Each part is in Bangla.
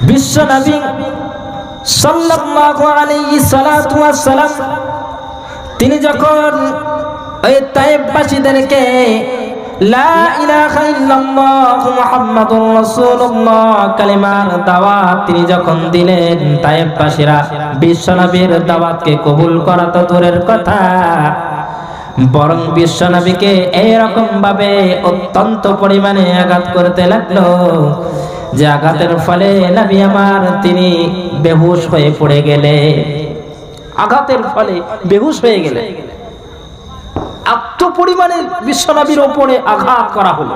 বিশ্ব নবী সাল্লাল্লাহু আলাইহি সাল্লাতু ওয়াস সালাম তিনি যখন ওই তায়েফবাসীদেরকে লা ইলাহা ইল্লাল্লাহ মুহাম্মাদুর রাসূলুল্লাহ কালিমার দাওয়াত তিনি যখন দিলেন, তায়েফবাসীরা বিশ্বনবীর দাওয়াতকে কবুল করা তো দূরের কথা, বরং বিশ্বনবীকে এইরকম ভাবে অত্যন্ত পরিমাণে আঘাত করতে লাগলো যে আঘাতের ফলে নবী আমার তিনি বেহুশ হয়ে পড়ে গেলে, আঘাতের ফলে বেহুশ হয়ে গেলে। এত পরিমাণে বিশ্বনবীর উপরে আঘাত করা হলো,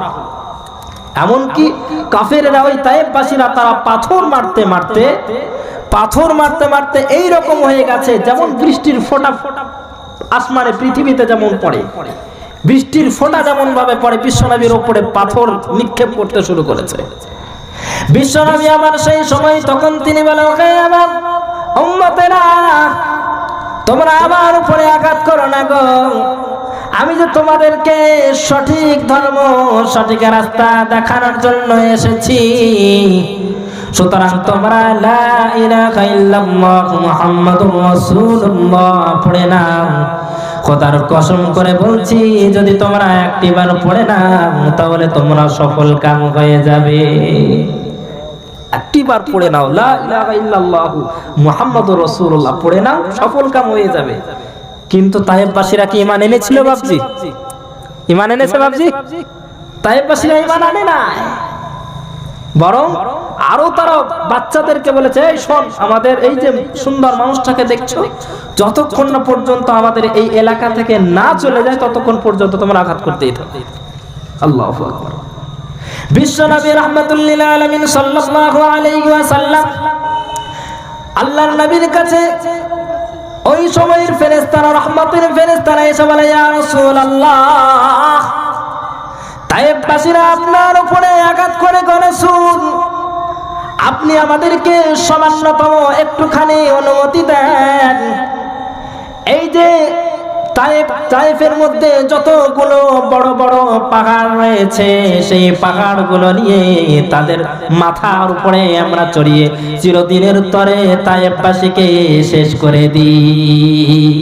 এমনকি কাফেররা ওই তায়েফবাসীরা তারা পাথর মারতে মারতে এইরকম হয়ে গেছে যেমন বৃষ্টির ফোঁটা আসমানে পৃথিবীতে যেমন পড়ে, বৃষ্টির ফোঁটা যেমন ভাবে পড়ে বিশ্বনবীর উপরে পাথর নিক্ষেপ করতে শুরু করেছে। বিশ্বনবী আমার সেই সময় তখন তিনি বলেন, হে আমার উম্মতেরা, তোমরা আমার উপরে আঘাত করো না গো, আমি যে তোমাদেরকে সঠিক ধর্ম সঠিক রাস্তা দেখানোর জন্য এসেছি, সুতরাং তোমরা লা ইলাহা ইল্লাল্লাহ মুহাম্মাদুর রাসূলুল্লাহ পড়ে নাও। খোদার কসম করে বলছি, যদি তোমরা একটিবার পড়ে নাও তাহলে তোমরা সফল কাম হয়ে যাবে। একটিবার পড়ে নাও, লা ইলাহা ইল্লাল্লাহ মুহাম্মাদুর রাসূলুল্লাহ পড়ে নাও, সফল কাম হয়ে যাবে। কিন্তু তায়েফবাসীরা কি ঈমান এনেছিল বাপজি? ঈমান এনেছে বাপজি? তায়েফবাসীরা ঈমান আনে না, বরং আরো তারা বাচ্চাদেরকে বলেছে, এই শোন, আমাদের এই যে সুন্দর মানুষটাকে দেখছো, যতক্ষণ না পর্যন্ত আমাদের এই এলাকা থেকে না চলে যায় ততক্ষণ পর্যন্ত তোমরা আঘাত করতেই থাকো। আল্লাহু আকবার। বিশ্বনবী রাহমাতুল লিল আলামিন সাল্লাল্লাহু আলাইহি ওয়াসাল্লাম আল্লাহর নবীর কাছে ওই সময়ের ফেরেশতারা, রহমতের ফেরেশতারা এসে বলে, ইয়া রাসূলুল্লাহ, তায়েফবাসীরা আপনার উপরে আঘাত করে রাসূল, আপনি আমাদেরকে সামান্যতম একটুখানি অনুমতি দেন। এই যে তায়েফের মধ্যে যতগুলো বড় বড় পাহাড় রয়েছে, সেই পাহাড়গুলো নিয়ে তাদের মাথার উপরে আমরা চড়িয়ে চিরদিনের তরে তায়েফবাসীকে শেষ করে দিই।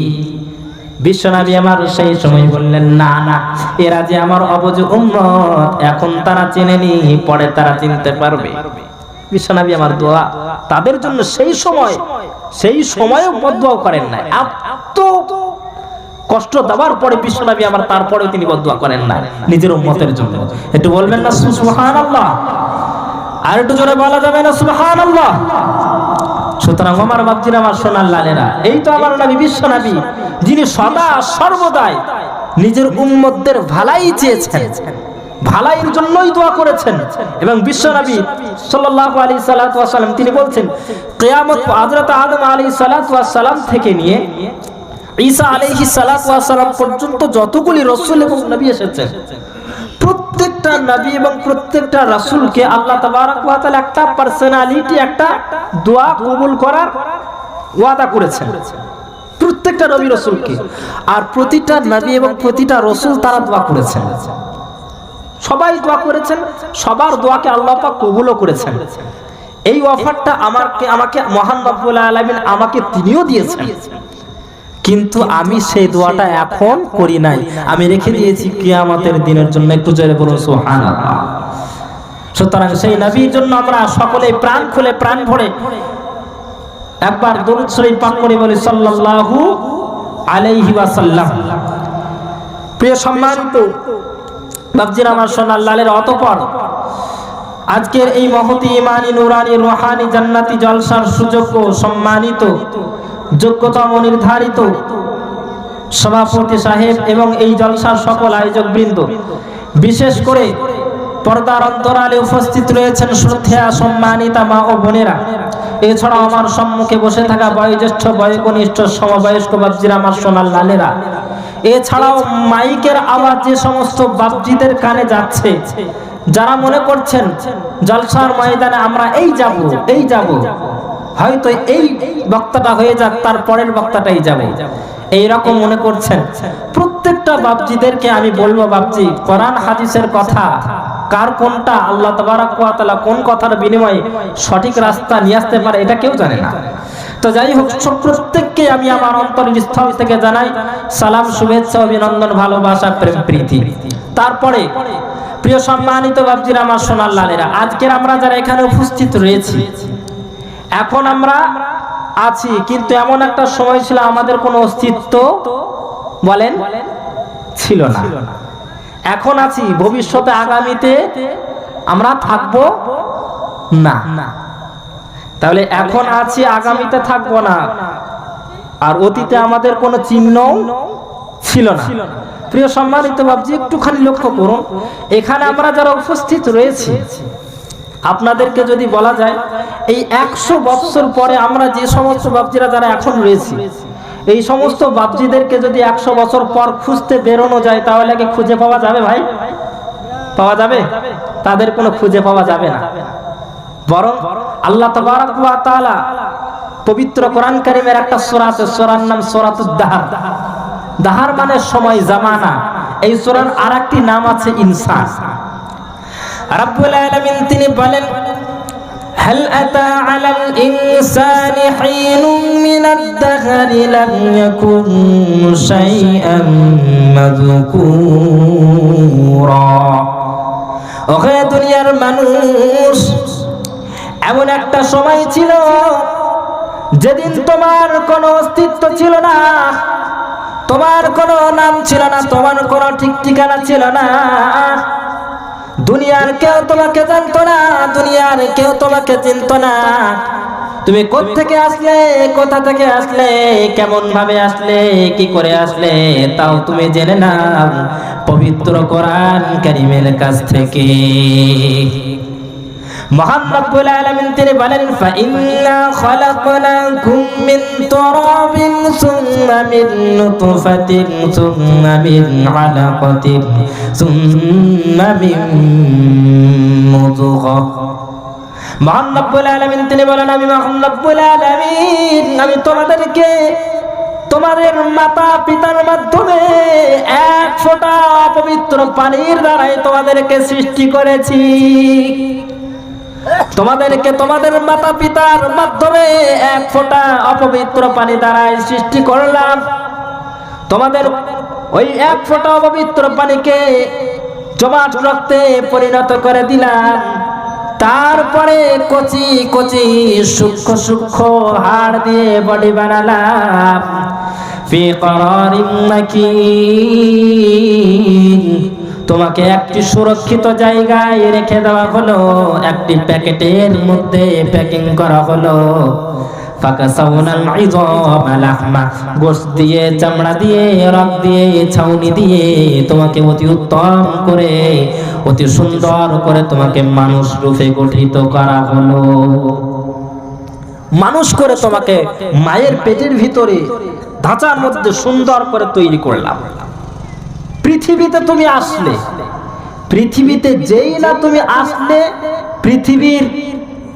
বিশ্বনবী আমার সেই সময় বললেন, না না, এরা যে আমার অবুঝ উম্মত, এখন তারা চেনেনি, পরে তারা চিনতে পারবে। বিশ্বনবী আমার দোয়া তাদের জন্য সেই সময়ে বদদোয়া করেন না। এত কষ্ট দেওয়ার পরে বিশ্বনবী আমার তারপরেও তিনি বদদোয়া করেন না নিজের উম্মতের জন্য। একটু বলবেন না সুবহানাল্লাহ? আর একটু জোরে বলা যাবে না সুবহানাল্লাহ? সুতরাং আমার বাপজিরা, আমার সোনার লালেরা, এই তো আমার নবী বিশ্বনবী, যিনি সদা সর্বদাই নিজের উম্মতদের ভালাই চেয়েছেন, ভালাইয়ের জন্যই দোয়া করেছেন। এবং বিশ্বনবী সাল্লাল্লাহু আলাইহি সাল্লাতু ওয়াস সালাম তিনি বলছেন, কিয়ামত হযরত আদম আলাইহিস সালাতু ওয়াস সালাম থেকে নিয়ে ঈসা আলাইহিস সালাতু ওয়াস সালাম পর্যন্ত যতগুলি রাসূল এবং নবী এসেছেন, প্রত্যেকটা নবী এবং প্রত্যেকটা রাসূলকে আল্লাহ তাবারক ওয়া তাআলা একটা পার্সোনালিটি, একটা দোয়া কবুল করার ওয়াদা করেছেন প্রত্যেকটা নবী রাসূলকে। আর প্রতিটা নবী এবং প্রতিটা রাসূল তারা দোয়া করেছেন, সবাই দোয়া করেছেন, সবার দোয়াকে আল্লাহ পাক কবুলও করেছেন। এই অফারটা আমাকে মহান রব্বুল আলামিন আমাকে তিনিও দিয়েছেন, কিন্তু আমি সেই দোয়াটা এখন করি নাই, আমি রেখে দিয়েছি কিয়ামতের দিনের জন্য। একটু জোরে বলুন সুবহানাল্লাহ। সুতরাং সেই নবীর জন্য আমরা সকলে প্রাণ খুলে প্রাণ ভরে একবার দরুদ শরীফ পাঠ করে বলি সাল্লাল্লাহু আলাইহি ওয়াসাল্লাম। প্রিয় সম্মানিত বাপজিরা, আমার সোনার লালের, অতঃপর আজকের এই মহতি ইমানি নুরানি রুহানি জান্নাতি জলসার সুযোগ্য সম্মানিত যোগ্যতম নির্ধারিত সভাপতি সাহেব এবং এই জলসার সকল আয়োজক বৃন্দ, বিশেষ করে পর্দার অন্তরালে উপস্থিত রয়েছেন শ্রদ্ধেয়া সম্মানিতা মা ও বোনেরা, এছাড়াও আমার সম্মুখে বসে থাকা বয়োজ্যেষ্ঠ বয়োকনিষ্ঠ সমবয়স্ক বাপজিরা, আমার সোনার লালেরা, এছাড়াও মাইকের আওয়াজ যে সমস্ত বাপজিদের কানে যাচ্ছে, যারা মনে করছেন জলসার ময়দানে আমরা এই যাব, হয়তো এই বক্তাটা হয়ে যাক, তার পরের বক্তাটাই যাবে, এইরকম মনে করছেন, প্রত্যেকটা বাপজিদেরকে আমি বলবো, বাপজি, কোরআন হাদিসের কথা কার কোনটা আল্লাহ তাবারাক ওয়া তাআলা কোন কথার বিনিময়ে সঠিক রাস্তা নিয়ে আসতে পারে এটা কেউ জানে না। তো যাই হোক, প্রত্যেককে আমি আমার অন্তরের স্থল থেকে জানাই সালাম, শুভেচ্ছা, অভিনন্দন, ভালোবাসা, প্রেম, প্রীতি। তারপরে প্রিয় সম্মানিত বাপজিরা, আমার সোনার লালেরা, আজকের আমরা যারা এখানে উপস্থিত রয়েছি, এখন আমরা আছি, কিন্তু এমন একটা সময় ছিল আমাদের কোনো অস্তিত্ব বলেন ছিল না। এখন আছি, ভবিষ্যতে আগামীতে আমরা থাকবো না। তাহলে এখন আছি, আগামীতে থাকবো না, আর অতীতে আমাদের কোনো চিহ্ন ছিল না। প্রিয় সম্মানিত বাপজি, একটুখানি লক্ষ্য করুন, এখানে আমরা যারা উপস্থিত রয়েছি, আপনাদেরকে যদি বলা যায় এই 100 বছর পরে আমরা যে সমস্ত বাপজিরা যারা এখন রয়েছি, এই সমস্ত বাপজিদেরকে যদি 100 বছর পর খুঁজতে বেরোনো যায়, তাহলে কি খুঁজে পাওয়া যাবে ভাই? পাওয়া যাবে? তাদের কোনো খুঁজে পাওয়া যাবে না। বরং আল্লাহ তাবারাক ওয়া তাআলা পবিত্র কোরআন কারীমের একটা সূরা আছে, সূরার নাম সূরাতুদ দাহর। দাহর মানে সময়, জামানা। এই সূরার আরেকটি নাম আছে ইনসান। রাব্বুল আলামিন তিনি বলেন, হাল আতা আলাল ইনসানি হিনুম মিনাদ দাহরি লাম ইয়াকুন শাইআন মাযকুরা। ওহে দুনিয়ার মানুষ, এমন একটা সময় ছিল যেদিন তোমার কোনো অস্তিত্ব ছিল না, তোমার কোনো নাম ছিল না, তোমার কোনো ঠিক ঠিকানা ছিল না। দুনিয়ার কেউ তোমাকে জানতো না, দুনিয়ার কেউ তোমাকে চিনতো না। তুমি কোত্থেকে আসলে, কোথা থেকে আসলে, কেমন ভাবে আসলে, কি করে আসলে, তাও তুমি জেনে নাও পবিত্র কোরআন কারীমের কাছ থেকে। মহান রব্বুল আলামিন তিনি বলেন, ফাইন্না খালাকনাকুম মিন তুরাবিন সুম্মা মিন নুতফাতিন সুম্মা মিন আলাকাতিন সুম্মা মিন মুদগা। মহান রব্বুল আলামিন তিনি বলেন, আমি মহান রব্বুল আলামিন আমি তোমাদেরকে তোমাদের মাতা পিতার মাধ্যমে এক ফোঁটা পবিত্র পানির দ্বারাই তোমাদেরকে সৃষ্টি করেছি। তোমাদেরকে তোমাদের মাতা পিতার মাধ্যমে এক ফোঁটা অপবিত্র পানি দ্বারাই সৃষ্টি করলাম। তোমাদের ওই এক ফোঁটা অপবিত্র পানিকে জমাট রক্তে পরিণত করে দিলাম। তারপরে কচি কচি সূক্ষ্ম সূক্ষ্ম হাড় দিয়ে বডি বানালাম। ফি করারিন মাকিন, তোমাকে একটি সুরক্ষিত জায়গায় রেখে দেওয়া হলো, একটি প্যাকেটের মধ্যে প্যাকিং করা হলো। ফাকাসাউনাল ইযামা লাহমা, গোশত দিয়ে, চামড়া দিয়ে, রগ দিয়ে, ছাউনি দিয়ে তোমাকে অতি উত্তম করে, অতি সুন্দর করে তোমাকে মানুষ রূপে গঠিত করা হলো। মানুষ করে তোমাকে মায়ের পেটের ভিতরে ধাঁচার মধ্যে সুন্দর করে তৈরি করলাম। পৃথিবীতে তুমি আসলে, পৃথিবীতে যেই না তুমি আসলে, পৃথিবীর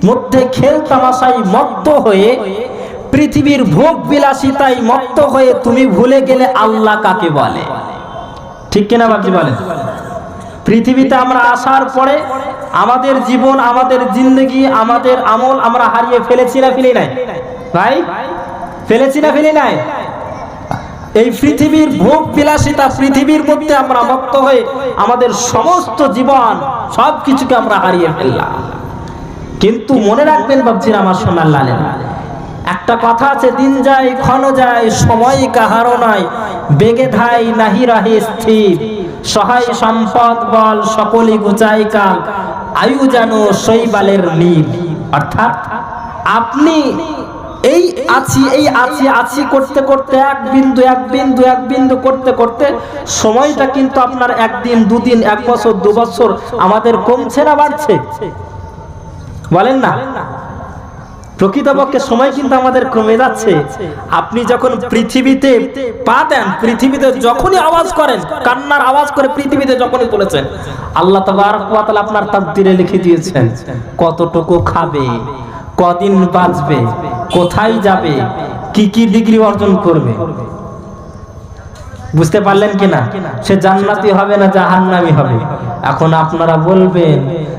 মধ্যে খেল তামাশায় মত্ত হয়ে, পৃথিবীর ভোগ বিলাসিতায় মত্ত হয়ে তুমি ভুলে গেলে আল্লাহ কাকে বলে। ঠিক কিনা বাপজি বলেন? পৃথিবীতে আমরা আসার পরে আমাদের জীবন, আমাদের জিন্দগি, আমাদের আমল আমরা হারিয়ে ফেলেছি না ফেলি নাই ভাই? ফেলেছি না ফেলি নাই? এই পৃথিবীর ভোগ বিলাসিতা, পৃথিবীর মধ্যে আমরা মত্ত হয়ে আমাদের সমস্ত জীবন সবকিছুকে আমরা হারিয়ে ফেললাম। কিন্তু মনে রাখবেন বাপজিরা, আমার সোনার লালেরা, একটা কথা আছে, দিন যায় ক্ষণ যায় সময় কাহারও নাই, বেগে ধাই নাহি রাহে স্থির, সহায় সম্পদ বল সকলই গুচাই কাল, আয়ু যেন শৈবালের নীল। অর্থাৎ আপনি এই আছি এই আছি আছি করতে করতে এক বিন্দু এক বিন্দু এক বিন্দু করতে করতে সময়টা কিন্তু আপনার একদিন, দুদিন, 1 বছর, 2 বছর আমাদের কমছে না বাড়ছে? বলেন না? প্রকৃতপক্ষে সময় কিন্তু আমাদের কমে যাচ্ছে। আপনি যখন পৃথিবীতে পা দেন, পৃথিবীতে যখনই আওয়াজ করেন, কান্নার আওয়াজ করে পৃথিবীতে যখনই বলেছেন, আল্লাহ তাবারক ওয়া তাআলা আপনার তাকদীরে লিখে দিয়েছেন কতটুকু খাবে, কদিন বাঁচবে, কোথায় যাবে, কি কি ডিগ্রি অর্জন করবে। বুঝতে পারলেন কিনা? সে জান্নাতি হবে না জাহান্নামী হবে। এখন আপনারা বলবেন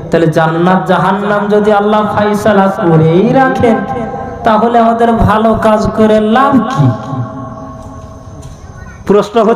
তাহলে জান্নাত জাহান্নাম যদি আল্লাহ ফায়সালা করেই রাখেন তাহলে আমাদের ভালো কাজ করে লাভ কি? প্রশ্ন হচ্ছে